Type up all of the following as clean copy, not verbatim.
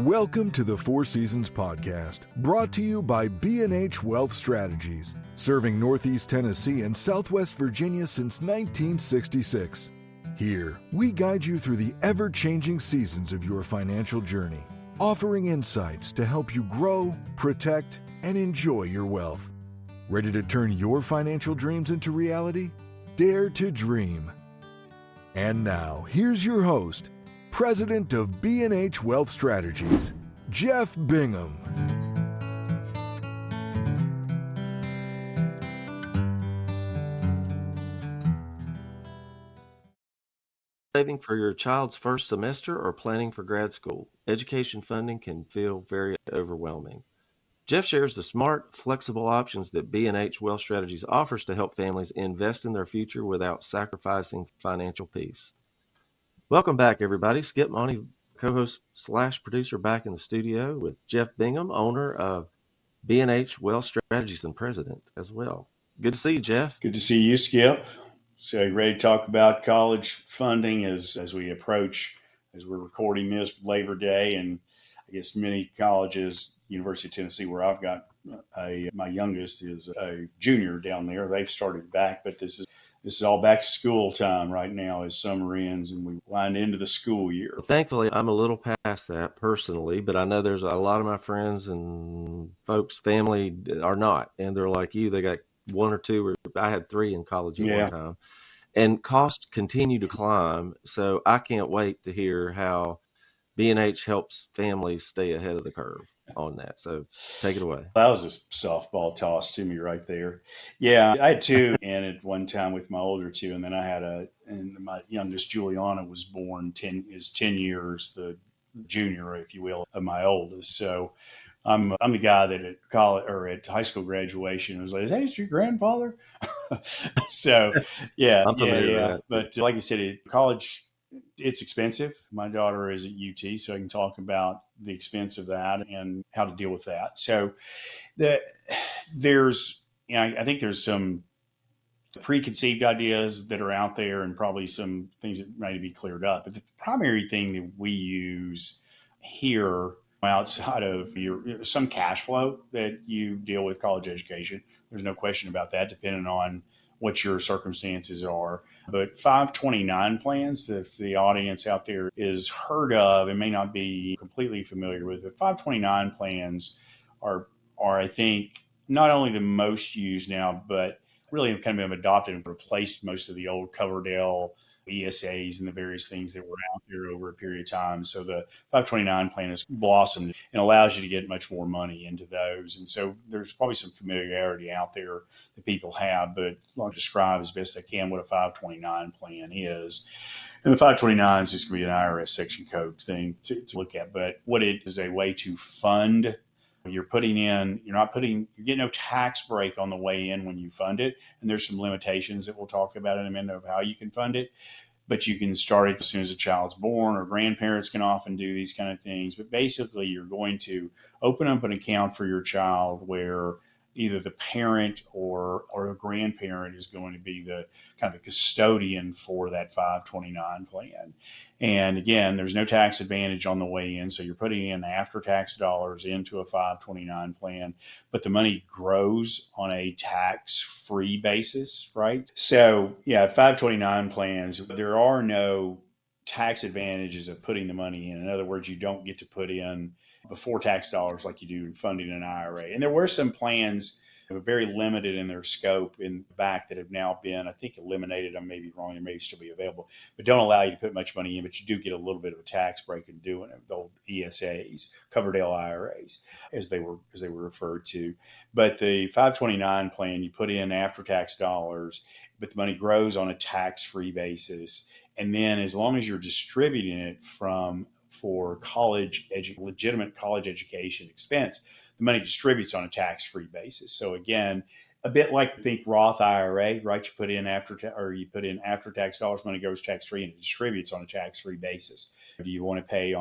Welcome to the Four Seasons Podcast, brought to you by B&H Wealth Strategies, serving Northeast Tennessee and Southwest Virginia since 1966. Here, we guide you through the ever-changing seasons of your financial journey, offering insights to help you grow, protect, and enjoy your wealth. Ready to turn your financial dreams into reality? Dare to dream. And now, here's your host, President of B&H Wealth Strategies, Jeff Bingham. Saving for your child's first semester or planning for grad school, education funding can feel very overwhelming. Jeff shares the smart, flexible options that B&H Wealth Strategies offers to help families invest in their future without sacrificing financial peace. Welcome back, everybody. Skip Monty, co-host / producer, back in the studio with Jeff Bingham, owner of B&H Wealth Strategies and president as well. Good to see you, Jeff. Good to see you, Skip. So you ready to talk about college funding as we approach, as we're recording this, Labor Day, and I guess many colleges, University of Tennessee, where I've got my youngest is a junior down there. They've started back, but this is all back to school time right now as summer ends and we wind into the school year. Thankfully, I'm a little past that personally, but I know there's a lot of my friends and folks, family are not, and they're like you. They got one or two, or I had three in college at one time, and costs continue to climb. So I can't wait to hear how B&H helps families stay ahead of the curve on that. So take it away. That was a softball toss to me right there. Yeah, I had two in at one time with my older two, and then I had and my youngest Juliana was born 10 years, the junior, if you will, of my oldest. So I'm the guy that at college or at high school graduation was like, "Is that your grandfather?" So yeah, I'm familiar with that. But like I said, college, it's expensive. My daughter is at UT, so I can talk about the expense of that and how to deal with that. So there's, I think there's some preconceived ideas that are out there and probably some things that need to be cleared up. But the primary thing that we use here outside of some cash flow that you deal with college education, there's no question about that, depending on what your circumstances are. But 529 plans, if the audience out there is heard of and may not be completely familiar with, but 529 plans are I think, not only the most used now, but really have kind of been adopted and replaced most of the old Coverdell ESAs and the various things that were out there over a period of time. So the 529 plan has blossomed and allows you to get much more money into those. And so there's probably some familiarity out there that people have, but I'll describe as best I can what a 529 plan is. And the 529 is just going to be an IRS section code thing to look at. But what it is a way to fund. You're getting no tax break on the way in when you fund it. And there's some limitations that we'll talk about in a minute of how you can fund it. But you can start it as soon as a child's born, or grandparents can often do these kind of things. But basically, you're going to open up an account for your child where either the parent or a grandparent is going to be the kind of the custodian for that 529 plan. And again, there's no tax advantage on the way in. So you're putting in after-tax dollars into a 529 plan, but the money grows on a tax-free basis, right? So yeah, 529 plans, there are no tax advantages of putting the money in. In other words, you don't get to put in before tax dollars like you do in funding an IRA. And there were some plans that were very limited in their scope in the back that have now been, I think, eliminated. I may be wrong, they may still be available, but don't allow you to put much money in, but you do get a little bit of a tax break in doing it. The old ESAs, Coverdell IRAs, as they were referred to. But the 529 plan, you put in after-tax dollars, but the money grows on a tax-free basis. And then as long as you're distributing it for legitimate college education expense, the money distributes on a tax-free basis. So again, a bit like think Roth IRA, right? You put in after-tax dollars, money goes tax-free and it distributes on a tax-free basis. Do you want to pay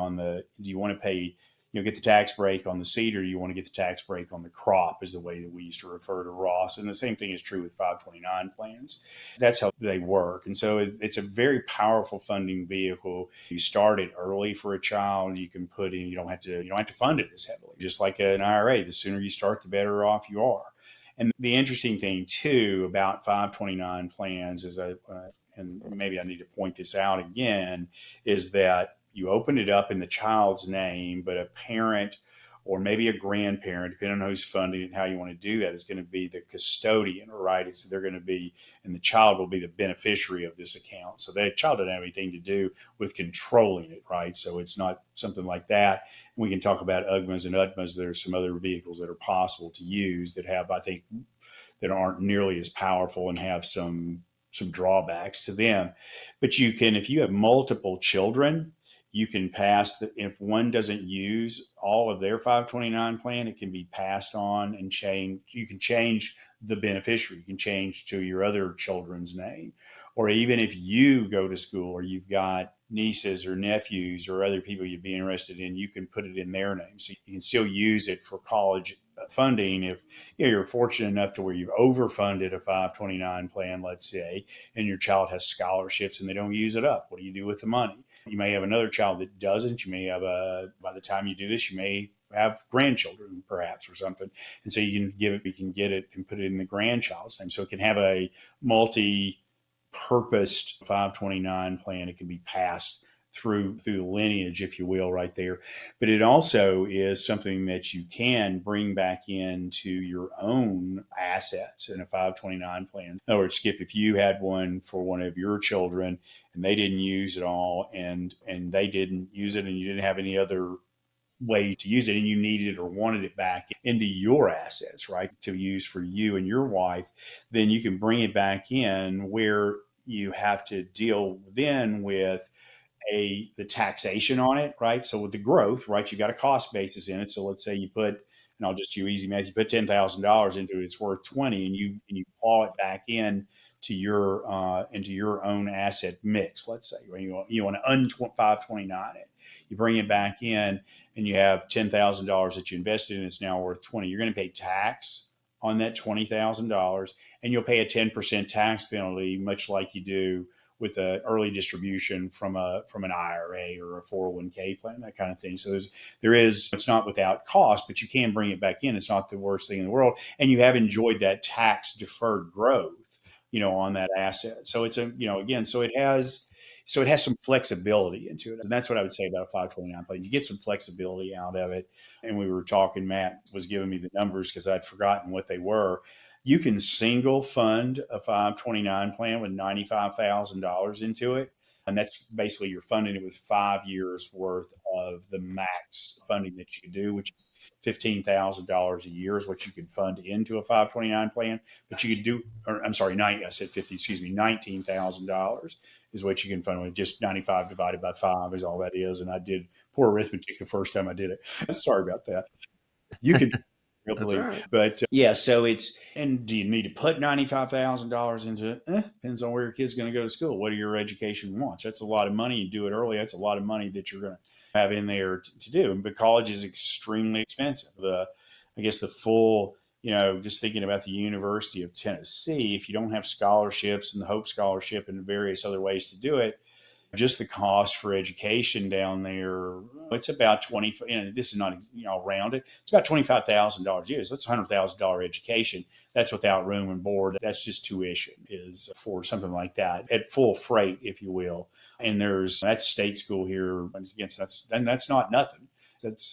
get the tax break on the seed, or you want to get the tax break on the crop, is the way that we used to refer to Ross. And the same thing is true with 529 plans. That's how they work. And so it's a very powerful funding vehicle. You start it early for a child. You can put in, you don't have to fund it as heavily. Just like an IRA, the sooner you start, the better off you are. And the interesting thing too about 529 plans is and maybe I need to point this out again, is that you open it up in the child's name, but a parent or maybe a grandparent, depending on who's funding it and how you want to do that, is going to be the custodian, right? They're going to be, and the child will be the beneficiary of this account. So the child doesn't have anything to do with controlling it, right? So it's not something like that. We can talk about UGMAs and UDMAs. There's some other vehicles that are possible to use that have, I think, that aren't nearly as powerful and have some drawbacks to them. But you can, if you have multiple children, you can pass if one doesn't use all of their 529 plan, it can be passed on and change. You can change the beneficiary. You can change to your other children's name. Or even if you go to school or you've got nieces or nephews or other people you'd be interested in, you can put it in their name. So you can still use it for college funding if you're fortunate enough to where you've overfunded a 529 plan, let's say, and your child has scholarships and they don't use it up. What do you do with the money? You may have another child that doesn't. You may have by the time you do this, you may have grandchildren perhaps or something. And so you can get it and put it in the grandchild's name. So it can have a multi-purposed 529 plan. It can be passed through the lineage, if you will, right there. But it also is something that you can bring back into your own assets in a 529 plan. In other words, Skip, if you had one for one of your children and they didn't use it all and they didn't use it and you didn't have any other way to use it and you needed or wanted it back into your assets, right, to use for you and your wife, then you can bring it back in where you have to deal then with the taxation on it, right? So with the growth, right, you got a cost basis in it. So let's say you put, and I'll just do easy math, you put $10,000 into it, it's worth 20, and you claw it back in to into your own asset mix. Let's say you want to 529 it, you bring it back in, and you have $10,000 that you invested in, it's now worth 20. You're going to pay tax on that $20,000, and you'll pay a 10% tax penalty, much like you do with an early distribution from an IRA or a 401k plan, that kind of thing. So it's not without cost, but you can bring it back in. It's not the worst thing in the world. And you have enjoyed that tax deferred growth, on that asset. So it has some flexibility into it. And that's what I would say about a 529 plan. You get some flexibility out of it. And we were talking, Matt was giving me the numbers because I'd forgotten what they were. You can single fund a 529 plan with $95,000 into it. And that's basically you're funding it with 5 years worth of the max funding that you can do, which is $15,000 a year is what you can fund into a 529 plan. But you could do, or I'm sorry, I said 50, excuse me, $19,000 is what you can fund with. Just 95 divided by 5 is all that is. And I did poor arithmetic the first time I did it. Sorry about that. You could That's all right. But so and do you need to put $95,000 into it? Depends on where your kid's going to go to school. What are your education wants? That's a lot of money. You do it early. That's a lot of money that you're going to have in there to do. But college is extremely expensive. I guess the full, just thinking about the University of Tennessee, if you don't have scholarships and the Hope Scholarship and various other ways to do it, just the cost for education down there, it's about this is not, around it. It's about $25,000 a year. So that's $100,000 education. That's without room and board. That's just tuition is for something like that at full freight, if you will. And that's state school here. That's not nothing.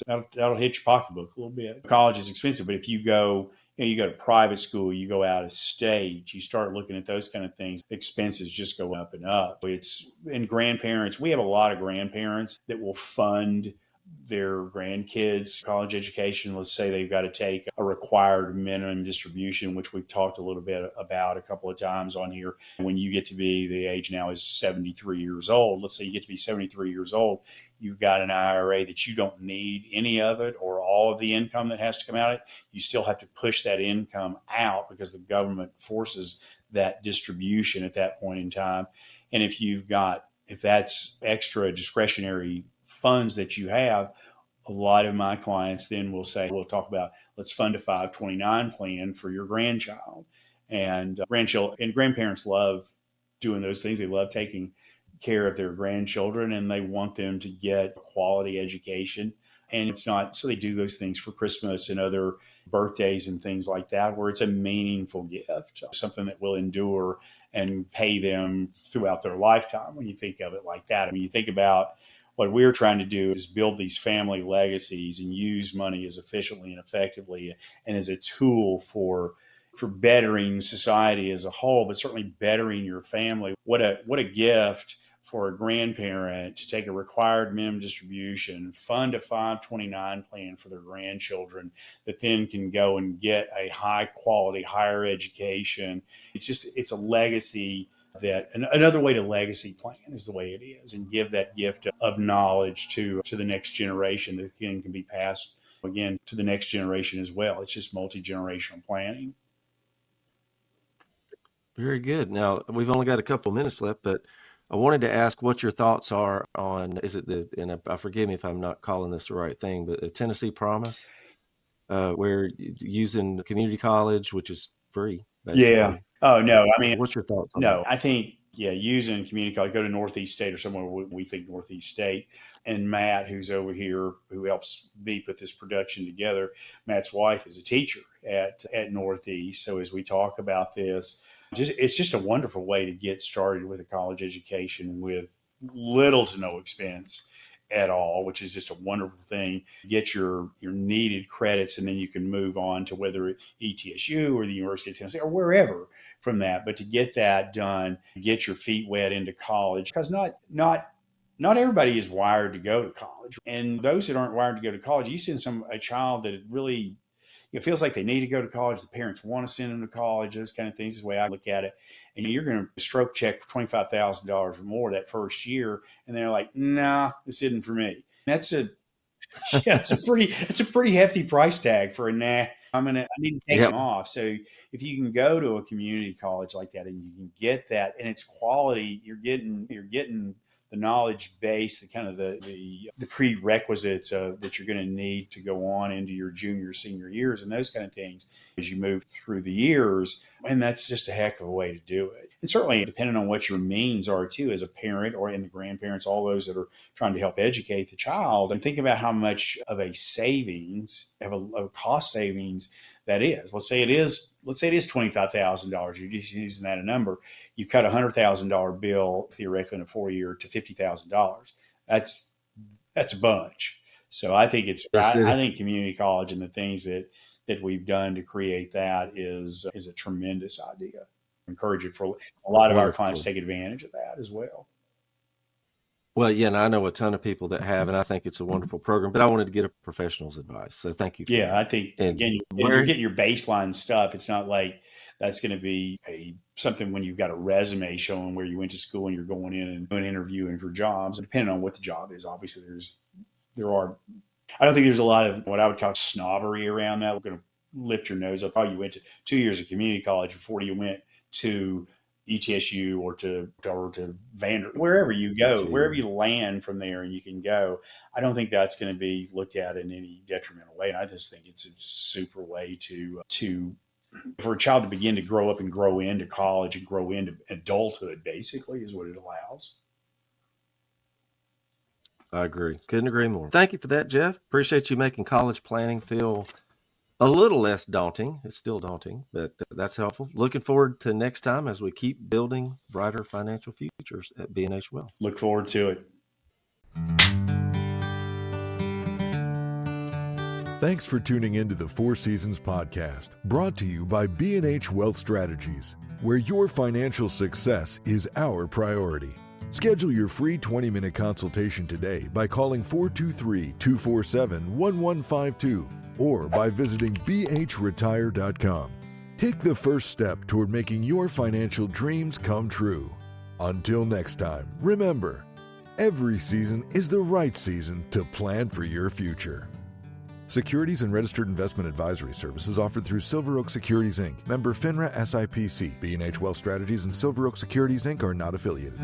That'll hit your pocketbook a little bit. College is expensive, but if you go to private school, you go out of state, you start looking at those kind of things, expenses just go up and up. And grandparents, we have a lot of grandparents that will fund their grandkids' college education. Let's say they've got to take a required minimum distribution, which we've talked a little bit about a couple of times on here. When you get to be, the age now is 73 years old. Let's say you get to be 73 years old. You've got an IRA that you don't need any of it or all of the income that has to come out of it. You still have to push that income out because the government forces that distribution at that point in time. And if that's extra discretionary funds that you have, a lot of my clients then will say, we'll talk about, let's fund a 529 plan for your grandchild. And grandchildren and grandparents love doing those things. They love taking care of their grandchildren, and they want them to get a quality education. And it's not, so they do those things for Christmas and other birthdays and things like that, where it's a meaningful gift, something that will endure and pay them throughout their lifetime when you think of it like that. I mean, you think about what we're trying to do is build these family legacies and use money as efficiently and effectively and as a tool for bettering society as a whole, but certainly bettering your family. What a gift for a grandparent to take a required minimum distribution, fund a 529 plan for their grandchildren that then can go and get a high quality, higher education. It's a legacy that another way to legacy plan is the way it is, and give that gift of knowledge to the next generation that can be passed again to the next generation as well. It's just multi-generational planning. Very good. Now, we've only got a couple of minutes left, but I wanted to ask what your thoughts are on, is it and forgive me if I'm not calling this the right thing, but the Tennessee Promise, where using community college, which is free, basically. Yeah. Oh, no. I mean, what's your thoughts on no, that? I think, using community college, go to Northeast State or somewhere we think Northeast State. And Matt, who's over here, who helps me put this production together, Matt's wife is a teacher at Northeast. So as we talk about this, it's just a wonderful way to get started with a college education with little to no expense at all, which is just a wonderful thing. Get your needed credits, and then you can move on to whether ETSU or the University of Tennessee or wherever from that. But to get that done, get your feet wet into college, because not everybody is wired to go to college. And those that aren't wired to go to college, you send a child that really it feels like they need to go to college. The parents want to send them to college, those kind of things is the way I look at it. And you're going to stroke check for $25,000 or more that first year. And they're like, nah, this isn't for me. It's a pretty hefty price tag for a nah. I need to take some off. So if you can go to a community college like that and you can get that and it's quality, you're getting the knowledge base, the kind of the prerequisites that you're going to need to go on into your junior, senior years and those kind of things as you move through the years. And that's just a heck of a way to do it. And certainly depending on what your means are too, as a parent or in the grandparents, all those that are trying to help educate the child, and think about how much of a savings, of a cost savings that is. Let's say it is $25,000. You're just using that a number. You cut $100,000 bill theoretically in a 4-year to $50,000. That's a bunch. So I think I think community college and the things that we've done to create that is a tremendous idea. I encourage it for a lot of our clients to take advantage of that as well. Well, yeah, and I know a ton of people that have, and I think it's a wonderful program, but I wanted to get a professional's advice. So thank you. Yeah, I think, again, you're getting your baseline stuff. It's not like that's going to be something when you've got a resume showing where you went to school and you're going in and doing interviewing for jobs. And depending on what the job is, obviously I don't think there's a lot of what I would call snobbery around that. We're going to lift your nose up. Oh, you went to 2 years of community college before you went to ETSU or to Vanderbilt, wherever you go, wherever you land from there and you can go. I don't think that's going to be looked at in any detrimental way. And I just think it's a super way to for a child to begin to grow up and grow into college and grow into adulthood, basically, is what it allows. I agree. Couldn't agree more. Thank you for that, Jeff. Appreciate you making college planning feel a little less daunting. It's still daunting, but that's helpful. Looking forward to next time as we keep building brighter financial futures at B&H Wealth. Look forward to it. Thanks for tuning into the Four Seasons podcast, brought to you by B&H Wealth Strategies, where your financial success is our priority. Schedule your free 20-minute consultation today by calling 423-247-1152 or by visiting bhretire.com. Take the first step toward making your financial dreams come true. Until next time, remember, every season is the right season to plan for your future. Securities and registered investment advisory services offered through Silver Oak Securities, Inc., member FINRA SIPC. B&H Wealth Strategies and Silver Oak Securities, Inc. are not affiliated.